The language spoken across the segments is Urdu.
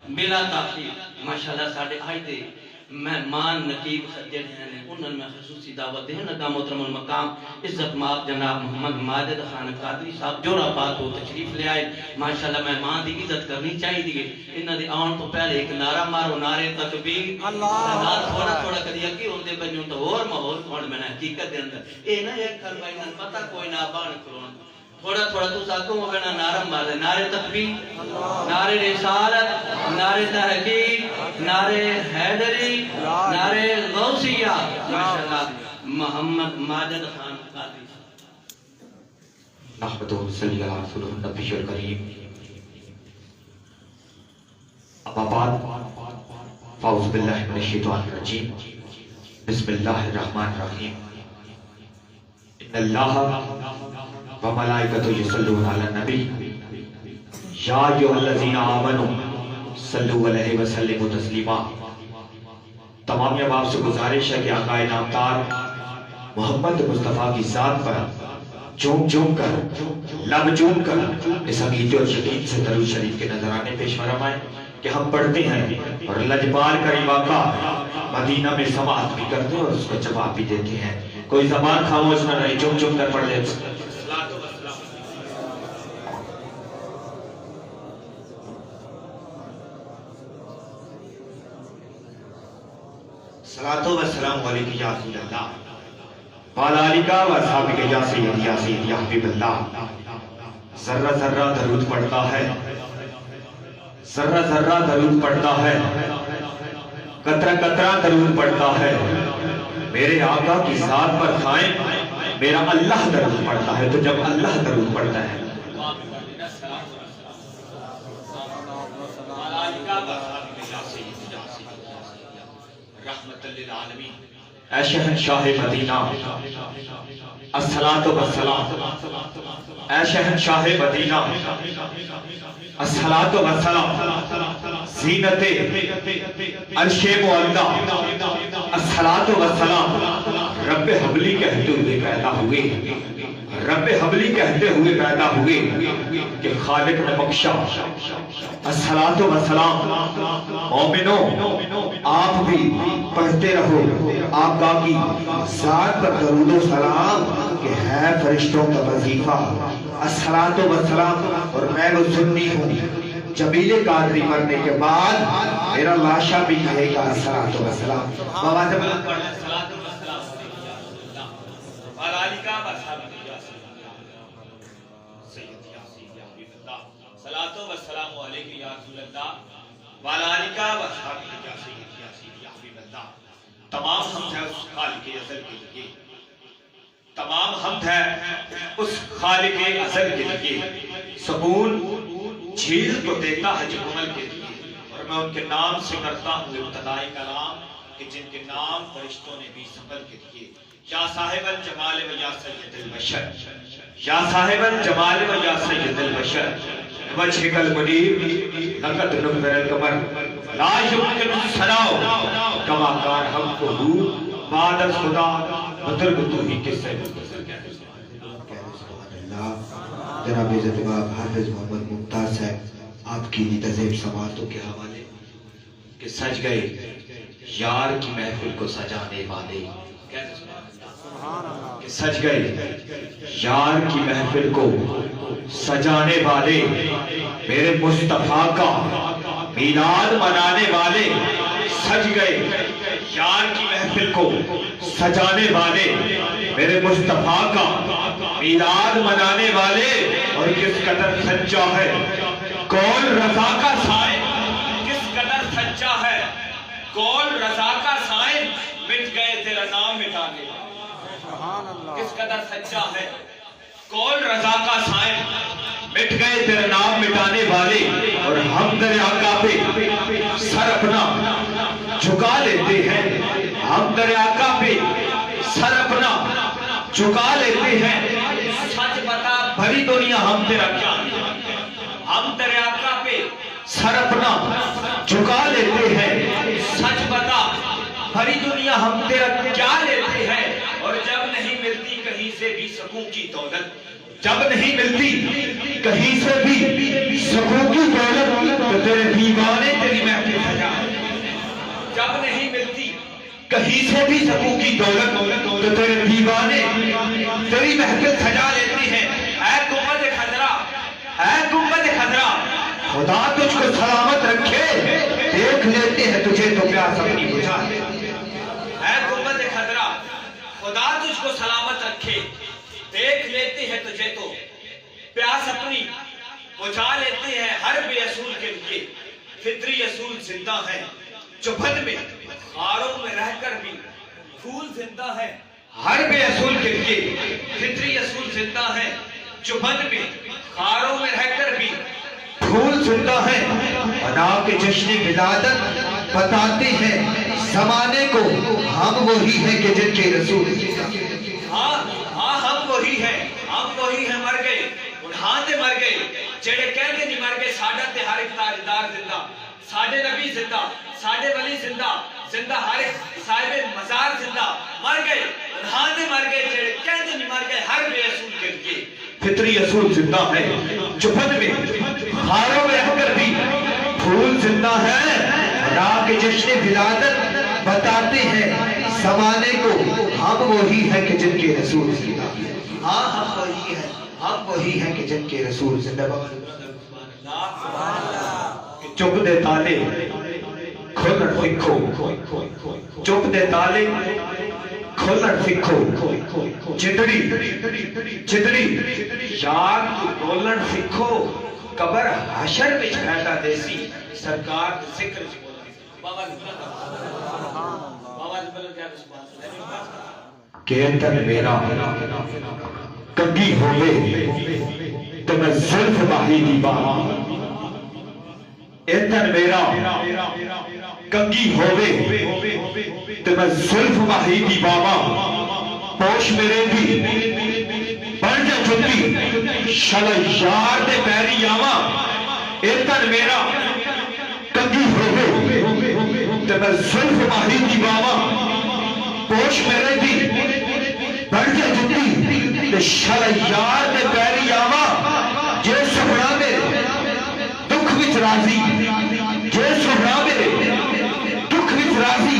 بلا تاخیر ماشاءاللہ ساڈے آج دے مہمان نقیب سجن ہیں انہوں میں خصوصی دعوت دیں نگا محترم المقام عزت مآب جناب محمد ماجد خان قادری صاحب جورا پاک وہ تشریف لے آئے ماشاءاللہ مہمان دی عزت کرنی چاہیے دیئے انہوں نے آن تو پہلے ایک نعرہ مارو نعرے تکبیر تھوڑا تھوڑا کدی اگے ہوندے بنوں تو اور ماحول کھوڑ میں نے حقیقت دے اندر اے نہ ایک کر بھائی نہ پتہ کوئی نہ بان کرون تھوڑا تھوڑا تو ساکوں وہ بنا نعرہ مار دے نعرے تکبیر نعرے رسالت نعرے تحقیق نعرے حیدری نعرے غوثیہ ماشاءاللہ محمد ماجد خان قادری نحمد و صلی اللہ رسول النبی الکریم اما بعد فاعوذ باللہ من الشیطان الرجیم بسم اللہ الرحمن الرحیم ان اللہ و ملائکتہ یصلون علی النبی یا ایھا الذین آمنوا صلوا علیہ وسلموا تسلیما تمام احباب سے گزارش ہے کہ آقا نامدار محمد مصطفیٰ کی ذات پر چوم چوم کر لب چوم کر اس عقیدے اور یقین سے درود شریف کے نظرانے پیش فرمائیں کہ ہم پڑھتے ہیں اور لجپال کریم آقا مدینہ میں سماعت بھی کرتے ہیں اور اس کو جواب بھی دیتے ہیں کوئی زبان خاموش نہ رہی چوم چوم کر پڑھ لے صلاة و سلام علیکہ یا رسول اللہ وعلی آلہ و اصحابہ یا سیدی یا سیدی یا حبیب اللہ ذرہ ذرہ درود پڑھتا ہے ذرہ ذرہ درود پڑھتا ہے قطرہ قطرہ درود پڑھتا ہے میرے آقا کی ذات پر قائم میرا اللہ درود پڑھتا ہے تو جب اللہ درود پڑھتا ہے رحمت للعالمین اے شہنشاہ مدینہ الصلاۃ والسلام اے شہنشاہ مدینہ الصلاۃ والسلام زینت عرش معلا الصلاۃ والسلام رب حبلی کہتے ہوئے پیدا ہوئے رب حبلی کہتے ہوئے پیدا ہوئے کہ خالق نے بخشا الصلاۃ والسلام مومنوں آپ بھی پڑھتے رہو آقا کی ذات پر درود و سلام کہ ہے فرشتوں کا وظیفہ الصلاۃ والسلام اور میں وہ سنی ہوں جمیل قادری مرنے کے بعد میرا لاشا بھی کہے گا الصلاۃ والسلام بابا سے بلند پڑھ لیں الصلاۃ والسلام صلاۃ و سلام علیکہ یا رسول اللہ وعلی آلہ و اصحابہ یا سیدی یا حبیب اللہ تمام حمد ہے اس خالق ازل کے لیے تمام حمد ہے اس خالق ازل کے لیے سکون جھیل کو دیتا ہے جمل کے لیے اور میں ان کے نام سے کرتا ہوں ابتدائی کلام کہ جن کے نام فرشتوں نے بھی سفر کے لیے یا صاحب الجمال و یا سید البشر یا صاحب الجمال و یا سید البشر وجہ المنیر لقد نور القمر لا یمکن الثناء کما کان ہم کو ہو بعد از خدا بزرگ تو ہی کس سے متصل کہتے سبحان اللہ جناب عزت باب حافظ محمد ممتاز صاحب آپ کی تذہب سماعتوں کے حوالے کہ سج گئے یار کی محفل کو سجانے والے کہ سج گئے یار کی محفل کو سجانے والے میرے مصطفیٰ کا میلاد منانے والے سج گئے یار کی محفل کو سجانے والے میرے مصطفیٰ کا میلاد منانے والے اور کس قدر سچا ہے کون رضا کا سائن کس قدر سچا ہے کون رضا کا سائن مٹ گئے تیرا نام مٹانے والے کس قدر سچا ہے کون رضا کا سائن مٹ گئے تیرا نام مٹانے والے اور ہم در آقا پہ سر اپنا جھکا لیتے ہیں ہم در آقا پہ سر اپنا جھکا لیتے ہیں سچ بتا بھری دنیا ہم تیرا کیا ہم در آقا پہ سر اپنا جھکا لیتے ہیں سچ بتا بھری دنیا ہم تیرا کیا لیتے ہیں اور جب نہیں ملتی کہیں سے بھی سکون کی دولت جب نہیں ملتی کہیں سے بھی سکون کی دولت تو تیرے دیوانے تیری یہ بھی سبو کی دولت تو تیرے دیوانے تیری محفل سجا لیتے ہیں۔ اے گنبد خضرا، اے گنبد خضرا، خدا تجھ کو سلامت رکھے، دیکھ لیتے ہیں تجھے تو پیاس اپنی بجھا لیتے ہیں۔ اے گنبد خضرا، خدا تجھ کو سلامت رکھے، دیکھ لیتے ہیں تجھے تو پیاس اپنی بجھا لیتے ہیں۔ ہر بے اصول کے لیے فطری اصول زندہ ہے، چبھن میں خاروں میں رہ کر بھی پھول زندہ ہے۔ ہر بے اصول کے لیے فطری اصول زندہ ہے، چبھن میں خاروں میں رہ کر بھی پھول زندہ ہے۔ بنا کے جشن ولادت بتاتے ہیں زمانے کو، ہم وہی ہیں کہ جن کے رسول۔ ہاں ہم وہی ہیں مر گئے اڑھان دے مر گئے، جڑے کہہ کے نہیں مر گئے ساڈا تے ہر ایک تاجدار زندہ، ساڈے نبی زندہ، ساڈے ولی زندہ، زندہ ہر ایک صاحب مزار زندہ، مر گئے اڑھان دے مر گئے، جڑے کہہ کے نہیں مر گئے ہر بے اصول کے لیے فطری اصول زندہ ہے، چبھن میں خاروں میں رہ کر بھی پھول زندہ ہے۔ بنا کے جشن ولادت بتاتے ہیں زمانے کو، ہم وہی ہیں کہ جن کے رسول زندہ۔ ہاں ہم وہی ہیں کہ جن کے رسول زندہ۔ چپ دے تالے کھولن سکھو، چپ دے تالے کھولن سکھو، چتڑی یاد کی بولن سکھو، قبر حشر میں چھڑاتا دیسی سرکار ذکر کہ تن میرا کنگی ہوئے تو میں زلف باہی دی باہا، ایتن میرا کنگی ہوئے تو میں زلف باہی دی باہا، پوش میرے دی بڑھ جا چھتی شلہ یار دے پیری آما، ایتن میرا کنگی ہوئے تو میں زلف باہی دی باہا، پوش میرے دی بڑھ جا چھتی شلہ یار دے پیری آما، جے سبڑا میرے دکھ وچ راضی، جے سبڑا میرے دکھ وچ راضی،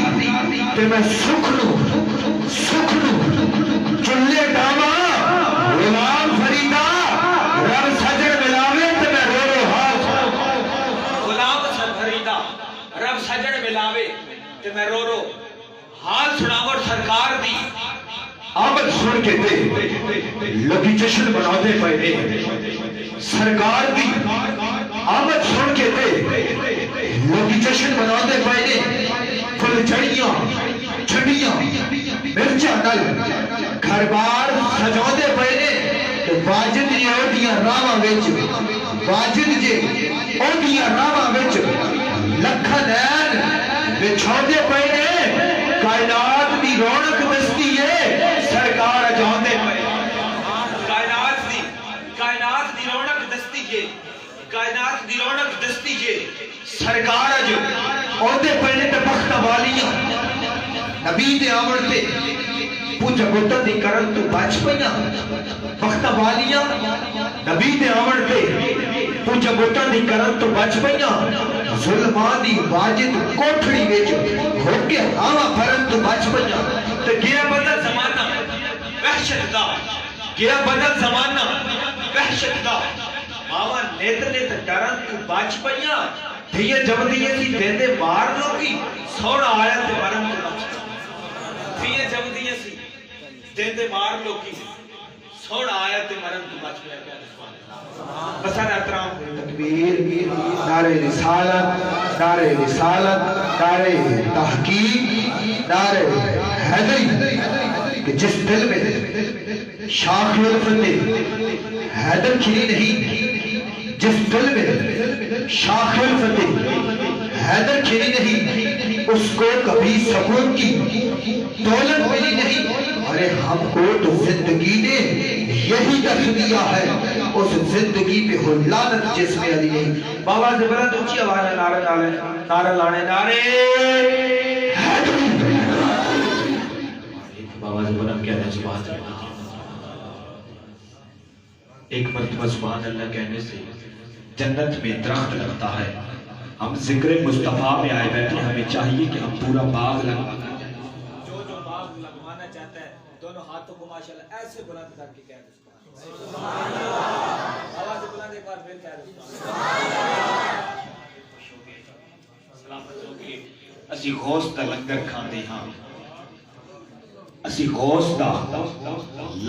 تے میں سکھ لوں چلے ڈاما، غلام فریدہ رب سجڑ ملاوے تے میں رو رو حال، غلام فریدہ رب سجڑ ملاوے تے میں رو رو حال سناور سرکار دی آمد سن کے دے لگی جشن بناتے پہنے، سرکار دی آمد سن کے دے لگی جشن بناتے پہنے، پھل جڑیاں چھڑیاں مرچہ ڈل گھر بار سجاتے پہنے، واجد جے اوڈیاں راواں وچ، واجد جے اوڈیاں راواں وچ لکھاں نین بچھاؤندے پہنے، کائنات دی رونق دستی ہے سرکار اجاؤندے پہنے، کائنات دی رونق دستی ہے، کائنات دی رونق دستی ہے سرکار اجاؤندے پہنے تے بختہ والیاں نبی دے آمڑتے پوچھا گھٹن دی کرن تو بچ پہنا، بختہ والیاں نبی دے آمڑتے پوچھا گھٹن دی کرن تو بچ پہنا، ظلمان دی واجد کوٹھڑی ویچ ہو کے آوہ پھرن تو بچ پہنا، تو گیا بدل زمانہ وحشت دا، گیا بدل زمانہ وحشت دا، ماما نیت کرن تو بچ پہنا، دھیے جب دیئے سی دیندے مار لوگی سوڑا آیا تے مرن تو بچ پہنا، دھیے جب دیئے سی دیندے مار لوگی سوڑا آیا تے مرن تو بچ پہنا۔ بسر احترام تکبیر، نعرہ رسالت، نعرہ رسالت، نعرہ تحقیق، نعرہ حیدری، کہ جس دل میں شاخ الفتح حیدر کھلی نہیں، جس دل میں شاخ الفتح حیدر کھلی نہیں، اس کو کبھی سکون کی دولت ملی نہیں۔ ارے ہم کو تو زندگی نے یہی دخ دیا ہے، اس زندگی پہ ہو لعنت جس میں علی نہیں۔ بابا زبرت اونچی آواز ہے، نعرہ ڈالے، نعرہ لانے، نعرے حیدری، بابا زبرت کہتے ہیں سبحان اللہ، ایک مرتبہ سبحان اللہ کہنے سے جنت میں درخت لگتا ہے۔ ہم ذکر مصطفیٰ میں آئے بیٹھے، ہمیں چاہیے کہ ہم پورا باغ لگا، دونوں ہاتھوں کو ماشاءاللہ ایسے بلند کر کے کہہ دو سبحان اللہ. آواز بلند ایک بار پھر کہہ دو سلامت ہو کے اسی غوث دا لنگر کھاندے ہاں اسی غوث دا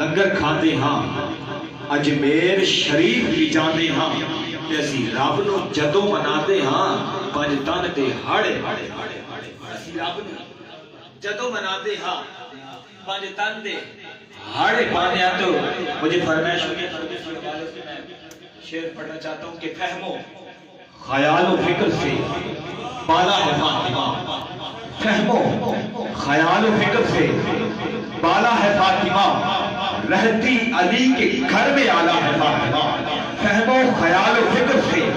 لنگر کھاندے ہاں اجمیر شریف بھی جاندے ہاں تے اسی رب نو جدوں مناندے ہاں پنج تن دے ہڑے اسی رب نو جدوں مناندے ہاں پنج تن دے ہڑے پانے آ تو مجھے فرمائش ہوگی میں شعر پڑھنا چاہتا ہوں کہ فہمو خیال و فکر سے بالا ہے فاطمہ فہمو خیال و فکر سے بالا ہے فاطمہ رہتی علی کے گھر میں آلہ ہے فاطمہ فہمو خیال و فکر سے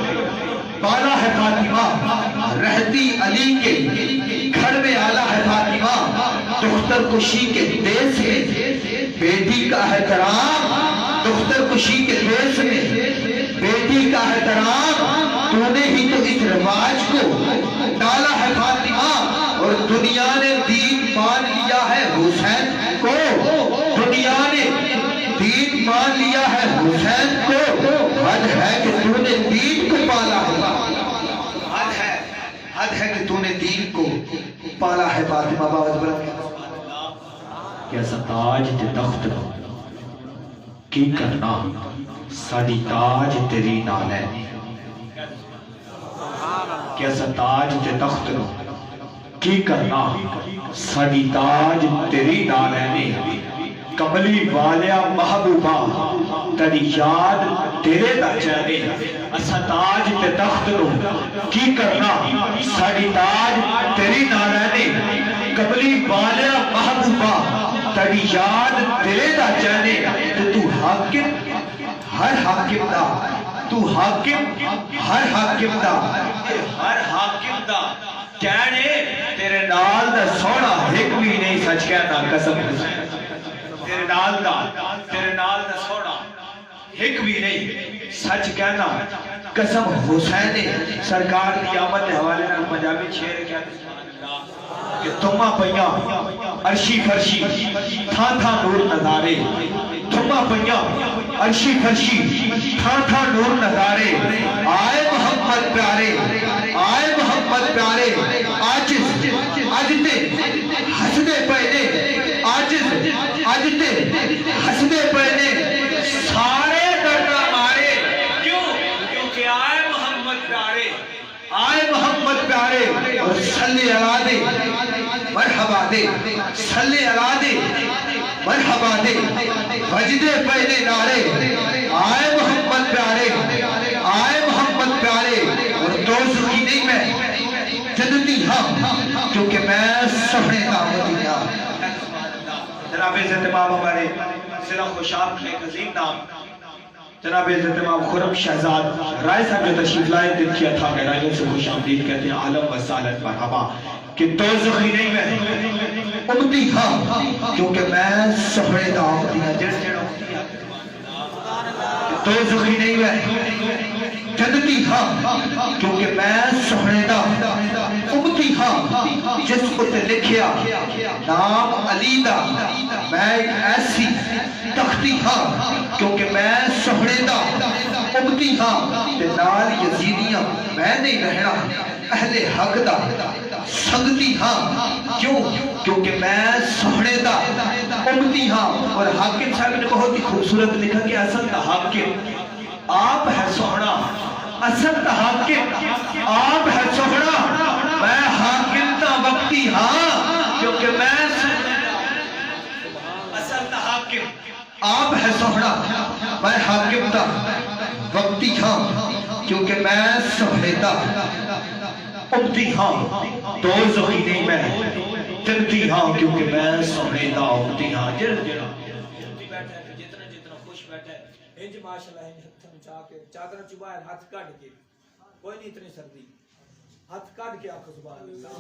بالا ہے فاطمہ رہتی علی کے گھر میں آلہ ہے فاطمہ دختر کشی کے دیس میں بیٹی کا احترام دختر کشی کے دیس میں بیٹی کا احترام تو نے ہی تو اس رواج کو ڈالا ہے فاطمہ اور دنیا نے دین مان لیا ہے حسین کو دنیا نے دین مان لیا ہے حسین کو حد ہے کہ تو نے دین کو پالا ہے حد ہے کہ تو نے دین کو پالا ہے فاطمہ باوز بلند کیسا تاج تے تخت کی کرنا ساڑی تاج تیری نال ہے کیسا تاج تے تخت کی کرنا ساڑی تاج تیری نال ہے کملی والیا محبوبہ تیری یاد تیرے دا چہرے اسا تاج تے تخت کی کرنا ساڑی تاج تیری نال ہے کملی والیا محبوبہ تیری یاد تیرے دا چہرے تو حاکم ہر حاکم دا تو حاکم ہر حاکم دا ہر حاکم دا کہنے تیرے نال دا سونا ایک بھی نہیں سچ کہنا قسم تیرے نال دا سونا ایک بھی نہیں سچ کہنا قسم حسین سرکار کی آمد حوالے نال پنجابی شعر کہتے کہ تمہ پہیاں عرشی فرشی تھا تھا نور نظارے تمہ پہیاں عرشی فرشی تھا تھا نور نظارے آئے محمد پیارے آجز آجتے حسدے پہنے آجتے حسدے پہنے سارے درنا مارے کیونکہ آئے محمد پیارے اور صلی اللہ دے مرحبا دے صلی اللہ دے مرحبا دے وجدے پہنے نارے آئے محمد پیارے اور دوزخی نہیں میں جنتی ہاں کیونکہ میں سہنے دامتی ہاں جناب عزت امام ہمارے سرہ خوشاب کے ایک عظیم نام جناب عزت امام خرم شہزاد رائے صاحب جو تشریف لائے دن کیا تھا گرائیوں سے خوش آمدید کہتے ہیں عالم و سالت مرحبا کہ دوزخی نہیں میں امتی ہاں کیونکہ میں سہنے دامتی ہاں دوزخی نہیں میں جنتی ہاں کیونکہ میں سہنے دا امتی ہاں جس کو تے لکھیا نام علی دا میں ایک ایسی تختی ہاں کیونکہ میں سہنے دا امتی ہاں تے نال یزیدیاں میں نہیں رہنا اہل حق دا سنگتی ہاں کیونکہ میں سہنے دا امتی ہاں اور حاکم صاحب نے بہت ہی خوبصورت لکھا کہ اصل دا حاکم آپ ہے سہنا اصل دا حاکم آپ ہے سہنا میں حاکم دا وقتی ہاں کیونکہ میں اصل دا حاکم آپ ہے سہنا میں حاکم دا وقتی ہاں کیونکہ میں سہنے دا امتی ہاں دوزخی نہیں میں جنتی ہاں کیونکہ میں سہنے دا امتی ہاں جتنا خوش بیٹھا ہے انج ماشاءاللہ انج ہتھن چاہ کے چادر چبائے ہاتھ کاٹ کے کوئی نہیں اتنی سردی ہاتھ کاٹ کے آنکھ سبحان اللہ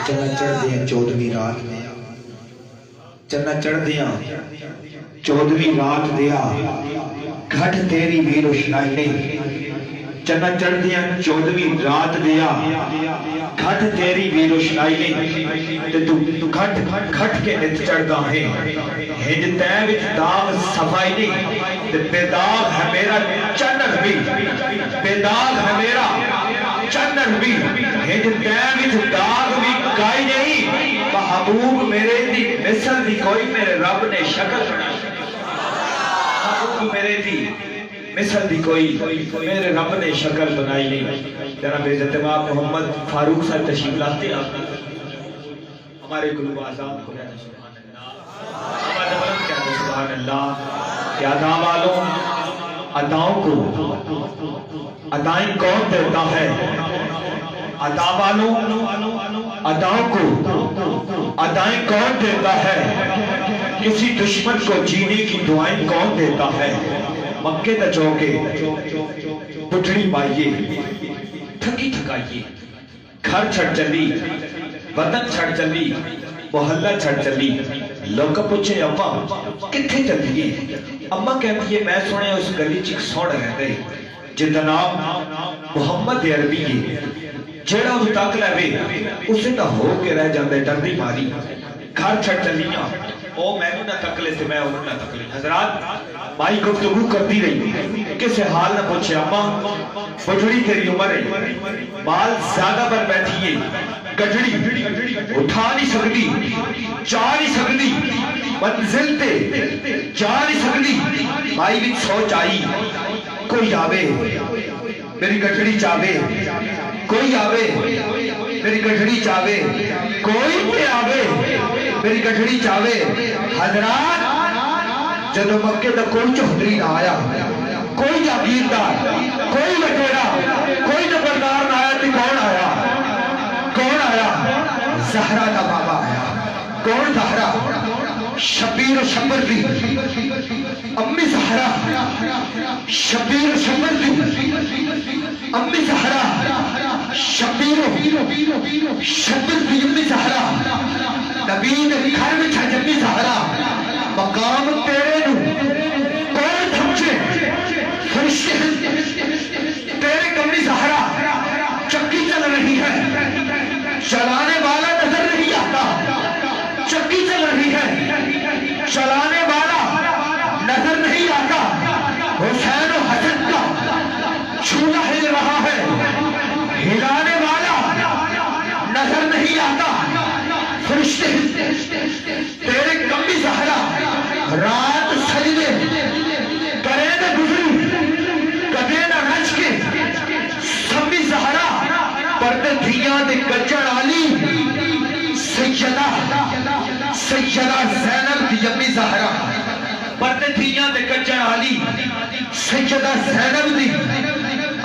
چنا چڑھ دیاں 14ویں رات میں چنا چڑھ دیاں 14ویں رات دیا گھٹ تیری بھی روشنائی نہیں چنا چڑھ دیا 14ویں رات دیا گھٹ تیری بھی روشنائی نہیں تے تو گھٹ گھٹ کے نت چڑھدا ہے ہج تے وچ داغ صفائی نہیں تے بے داغ ہے میرا چنر بھی بے داغ ہے میرا چنر بھی ہج تے وچ داغ بھی کائی نہیں محبوب میرے دی مثل دی کوئی میرے رب نے شکل بنائی محبوب میرے دی مثل دی کوئی میرے رب نے شکل بنائی نہیں جناب عزت مآب محمد فاروق صاحب تشریف لاتے آپ ہمارے قلوب آزاد کو کہتے سبحان اللہ ہمارے بلند کہتے سبحان اللہ کہ ادا والوں اداؤں کو ادائیں کون دیتا ہے ادا والوں اداؤں کو ادائیں کون دیتا ہے کسی دشمن کو جینے کی دعائیں کون دیتا ہے مکے دا چوکے پٹھڑی پائیے تھکی تھکائیے گھر چھڑ چلی وطن چھڑ چلی محلہ چھڑ چلی لوگ پوچھے اماں کتھے چلیے اماں کہتی ہے میں سنے اس گلی چک سوڑ رہتے جن دا نام محمد عربی ہے جیڑا اس تک لے بے اسے نہ ہو کے رہ جاندے ڈردی ماری گھر چھڑ چلیاں او میں نہ تکلے سے میں انہوں نہ تکلے حضرات بھائی گفتگو کرتی رہی کسے حال نہ پوچھے اماں بڑھڑی تیری عمر ہے بال زیادہ پر بیٹھی ہے گجڑی اٹھا نہیں سکتی جا نہیں سکتی منزل تے جا نہیں سکتی بھائی بھی سوچ آئی کوئی آوے میری گجڑی چاہے کوئی آوے میری گجڑی چاہے کوئی بھی آوے میری گجڑی چاہے حضرات جدو مکے دا کوئی چوہدری نہ آیا کوئی جاگیردار کوئی وٹیرا کوئی نبردار نہ آیا تو کون آیا زہرہ دا بابا آیا کون زہرہ شبیر و شبر دی امی زہرہ شبیر و شبر دی امی زہرہ شبیر و شبر دی امی زہرہ نبی نے گھر میں چھا جمی زہرہ مقام تیرے نو کون تھمچے فرشتے تیرے کمری زہرہ چکی چل رہی ہے چلانے والا نظر نہیں آتا چکی چل رہی ہے چلانے والا نظر نہیں آتا حسین و حسن کا چولہا ہل رہا ہے ہلانے والا نظر نہیں آتا فرشتے تیرے کمی زہرہ رات سجدے کرے نہ گزری کدے نہ رچ کے سمی زہرہ پردے دھیاں دے کچڑ آلی سیدہ زینب دی امی زہرہ پردے دھیاں دے کچڑ آلی سیدہ زینب دی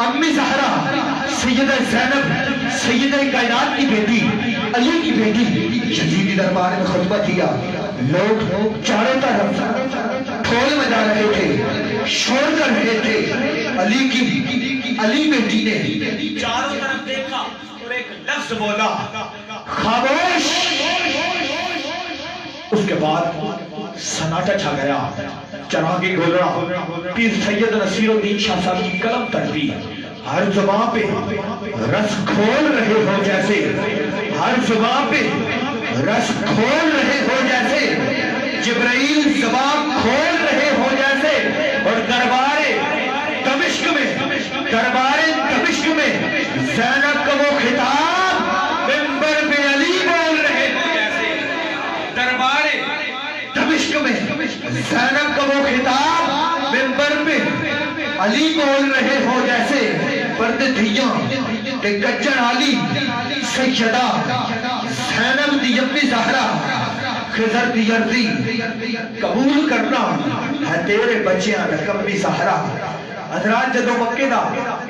امی زہرہ سیدہ زینب سیدہ کائنات کی بیٹی علی کی بیٹی یزیدی دربار میں خطبہ کیا لوگ چاروں طرف ٹھول بجا رہے تھے شور کر رہے تھے علی بیٹی نے چاروں طرف دیکھا اور ایک لفظ بولا خاموش اس کے بعد سناٹا چھا گیا چراغی گولڑا پیر سید نصیر الدین شاہ صاحب کی قلم تڑپی ہر زبان پہ رس کھول رہے ہو جیسے ہر زبان پہ رس کھول رہے ہو جیسے جبرائیل زبان کھول رہے ہو جیسے اور دربار دمشق میں زینب کا وہ خطاب منبر پہ علی بول رہے ہو جیسے دربار دمشق میں زینب کا وہ خطاب منبر پہ علی بول رہے ہو جیسے پردے دھیاں تے کچڑ آلی سیدہ زینب دی امی زہرہ خضر دی عرضی قبول کرنا ہے تیرے بچیاں دا کمی زہرہ حضرات جدو مکے دا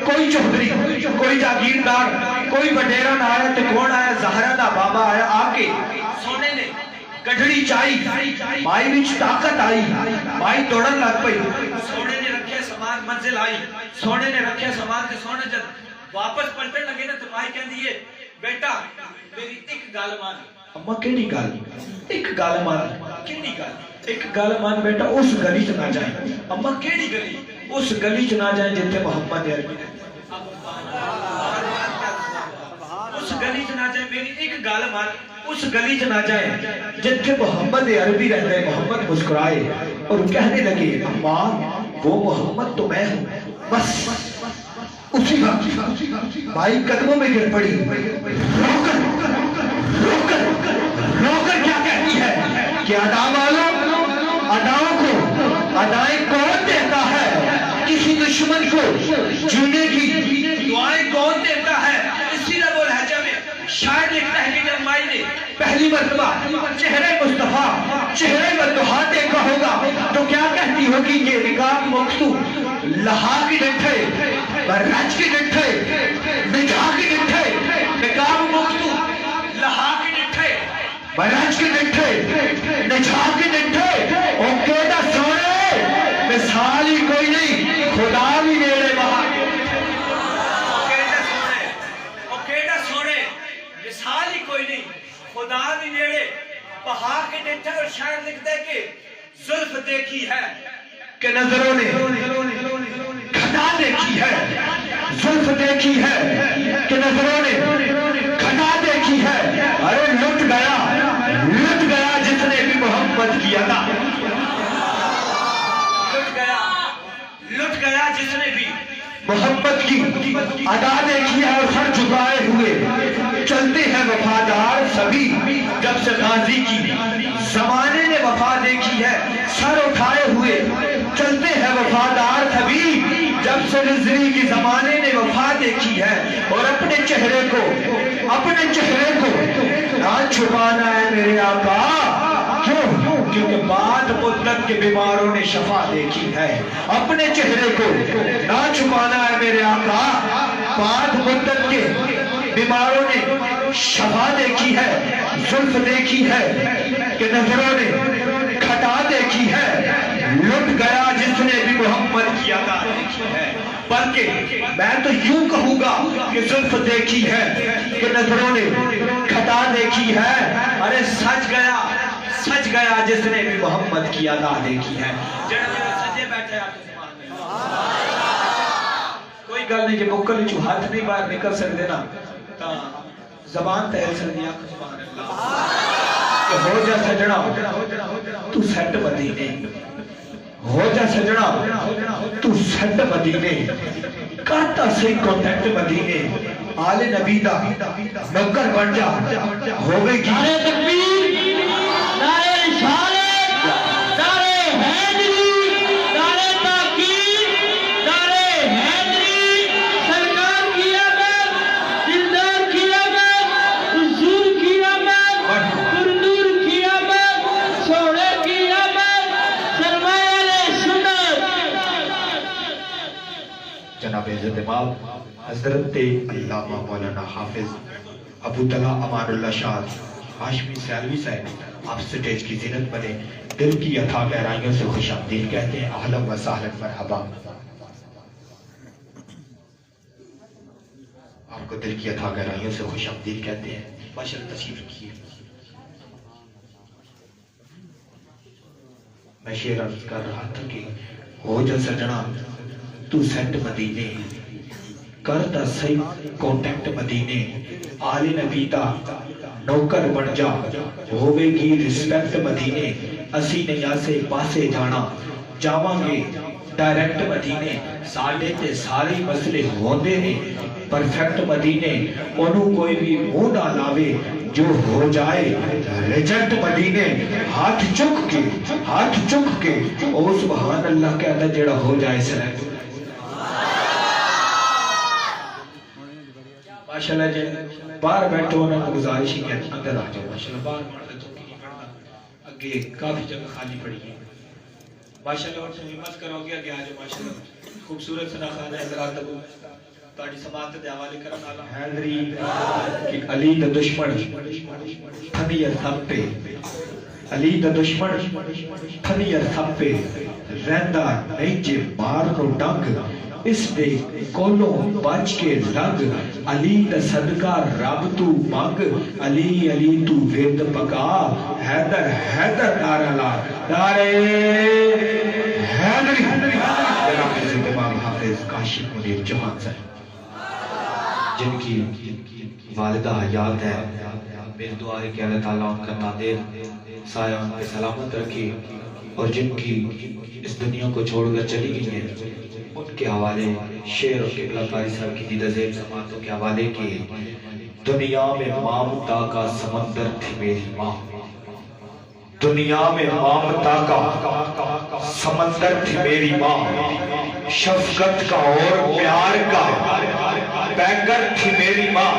کوئی چوہدری کوئی جاگیردار کوئی بڈیرہ نہ آیا تے کون آیا زہرہ دا بابا آیا آکے سونے نے گڑھڑی چائی مائی بچ طاقت آئی مائی دوڑن لگ پئی سونے نے رکھے سامان منزل آئی سونے نے رکھے سامان کے سونے جب واپس پلٹن لگے نا تو مائی کہہ دیئے بیٹا میری ایک گال مان اممہ کیڑی گال ایک گال مان کیڑی گال ایک گال مان بیٹا اس گلی چ نہ جائیں اممہ کیڑی گلی اس گلی چ نہ جائیں جتے محمد عربی نے اس گلی چ نہ جائے، میری ایک گل مان، اس گلی چ نہ جائے جتھے محمد عربی رہتے ہیں، محمد مسکرائے اور کہنے لگے اماں وہ محمد تو میں ہوں، بس اسی وقت بھائی قدموں میں گر پڑی، رو کر کیا کہتی ہے کہ ادا والوں، اداؤں کو ادائیں کون دیتا ہے، کسی دشمن کو جینے کی دعائیں کون دیتا ہے۔ اسی لب و لہجہ میں شاعر لکھتا ہے کہ جب مائی نے پہلی مرتبہ چہرے مصطفیٰ، چہرے والدہا دیکھا ہوگا تو کیا کہتی ہوگی کہ نکاب مکتو لہا کی ڈٹھے برج کی ڈٹھے نجا کی ڈٹھے، نکاب مکتو لہا کی ڈٹھے برج کی ڈٹھے نجا کی ڈٹھے، او کیڑا سونے مثال ہی کوئی نہیں، خدا بھی نیڑے وہاں کے مثال ہی کوئی نہیں، خدا بھی نیڑے پہاڑ کے ڈٹھے۔ اور شاعر لکھتا ہے کہ زلف دیکھی ہے کہ نظروں نے گھٹا دیکھی ہے، زلف دیکھی ہے کہ نظروں نے گھٹا دیکھی ہے، ارے لٹ گیا جس نے بھی محبت کی ادا، لٹ گیا جس نے بھی محبت کی ادا دیکھی ہے، اور سر جھکائے ہوئے چلتے ہیں وفادار سبھی، جب سے غازی کی زمانے نے وفا دیکھی ہے، سر اٹھائے ہوئے چلتے ہیں وفادار سبھی، جب سے رضوی کی زمانے نے وفا دیکھی ہے، اور اپنے چہرے کو نہ چھپانا ہے میرے آقا، کیوں؟ کیونکہ بعد مدت کے بیماروں نے شفا دیکھی ہے، اپنے چہرے کو نہ چھپانا ہے میرے آقا، بعد مدت کے بیماروں نے شفا دیکھی ہے، زلف دیکھی ہے کہ نظروں نے کھٹا دیکھی ہے، لٹ گیا جس نے بھی محمد کی ادا دیکھی ہے، بلکہ میں تو یوں کہوں گا کہ زلف دیکھی ہے کہ نظروں نے کھٹا دیکھی ہے، ارے سج گیا جس نے بھی محمد کی ادا دیکھی ہے۔ سجے بیٹھے آپ کوئی گل نہیں، جب مکل چو ہاتھ نہیں باہر نکل سکتے نا تا زبان تہل سکتی ہے، سبحان اللہ، کہ ہو جا سجنا تو سیٹ مدینے، ہو جا سجنا تو سیٹ مدینے، کرتا سے کانٹیکٹ مدینے، آل نبی دا نوکر بن جا، ہوئے گی نعرہ تکبیر، نعرہ رسالت، نعرہ حیدری، نعرہ تحقیق، نعرہ حیدری، سرکار کی آمد، دلدار کی آمد، حضور کی آمد، پردور کی آمد، سوڑے کی آمد، سرمایہ علیہ سنت۔ جناب عزت امام حضرت علامہ مولانا حافظ ابو طلحہ امان اللہ شاہ ہاشمی سیالوی صاحب آپ سٹیج کی زینت بنے، دل کی اتھا گہرائیوں سے خوش آمدید کہتے ہیں، اہلا و سہلا مرحبا۔ آپ کو دل کی اتھا گہرائیوں سے خوش آمدید کہتے ہیں، ماشاءاللہ تشریف رکھیے۔ میں شعر عرض کر رہا تھا کہ ہو جا سجنا تو سیٹ مدینے، کرتا سی کانٹیکٹ مدینے، آل نبی دا نوکر بن جا، ہوئے گی رسپیکٹ مدینے، اسی نے یا سے پاسے جانا، جاواں گے ڈائریکٹ مدینے، ساڑھے تے ساری مسئلے ہوندے نے پرفیکٹ مدینے، انہوں کوئی بھی منہ نہ لاوے جو ہو جائے ریجیکٹ مدینے، ہاتھ چک کے او سبحان اللہ کہتا جڑا ہو جائے سلیکٹ۔ ماشاءاللہ جی باہر بیٹھو انہوں نے گزارش ہی کہتے اندر آ جاؤ، ماشاءاللہ باہر مردہ تو کی نہیں پڑھنا، اگے کافی جگہ خالی پڑی ہے، ماشاءاللہ اور سے ہمت کرو گے آگے آجو، ماشاءاللہ خوبصورت سنا خانہ حضرات ابو تاڑی سماعت دے حوالے کرن آلہ حیدری کہ علی دا دشمن تھنیر سب پہ، علی دا دشمن تھنیر سب پہ، رہندہ نہیں جے مار رو ڈنگ، اس دے کولوں بچ کے لگ، علی دا صدقہ رب تو مانگ، علی علی تو ورد پکا، حیدر حیدر نعرہ لا، نعرہ حیدری۔ جناب عزت امام حافظ کاشف منیر جہان صاحب جن کی والدہ حیات ہے، میری دعا ہے کہ اللہ تعالیٰ ان کا نادر سایہ ان پہ سلامت رکھے، اور جن کی اس دنیا کو چھوڑ کر چلی گئی ہیں ان کے حوالے شعر اور قبلہ قاری صاحب کی دیدہ زیب سماعتوں کے حوالے کی. دنیا میں مامتا کا سمندر تھی میری ماں، دنیا میں مامتا کا سمندر تھی میری ماں، شفقت کا اور پیار کا پیکر تھی میری ماں.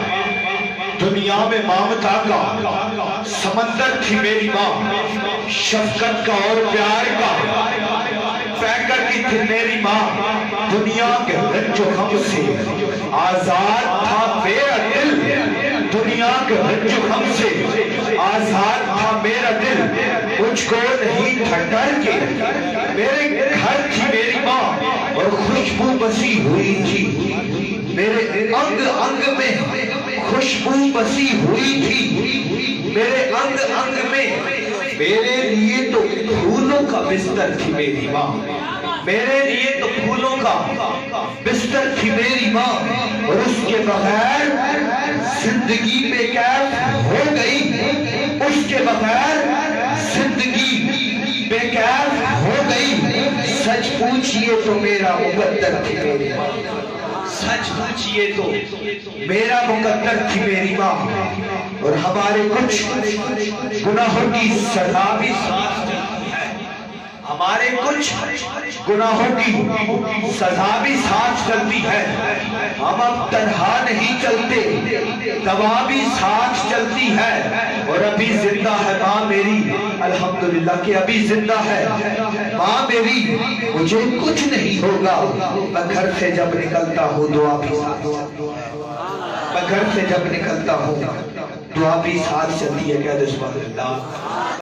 دنیا میں مامتا کا سمندر تھی میری ماں، شفقت کا اور پیار کا پیکر کی تھی میری ماں. دنیا کے رنج و غم سے آزاد تھا میرا دل، دنیا کے رنج و غم سے آزاد تھا میرا دل. مجھ کو نہیں تھا ڈر کے میرے گھر تھی میری ماں، اور خوشبو بسی ہوئی تھی میرے انگ انگ میں، خوشبو بسی ہوئی تھی میرے انگ انگ میں. میرے لیے تو پھولوں کا بستر تھی میری ماں، میرے لیے تو پھولوں کا بستر تھی میری ماں. اور اس کے بغیر زندگی بے کیف ہو گئی، اس کے بغیر زندگی بے کیف ہو گئی. سچ پوچھئے تو میرا مقدر تھی میری ماں، سچ پوچھئے تو میرا مقدر تھی میری ماں. اور ہمارے کچھ گناہوں کی سزا بھی ساتھ چلتی ہے، ہمارے کچھ گناہوں کی سزا بھی ساتھ چلتی ہے. ہم اب تنہا نہیں چلتے، دوا بھی ساتھ چلتی ہے. اور ابھی زندہ ہے ماں میری، الحمدللہ کہ ابھی زندہ ہے ماں میری. مجھے کچھ نہیں ہوگا، میں گھر سے جب نکلتا ہوں دعا بھی ساتھ چلتی ہے، میں گھر سے جب نکلتا ہوں دعا بھی ساتھ چلتی ہے. کہہ دے سبحان اللہ.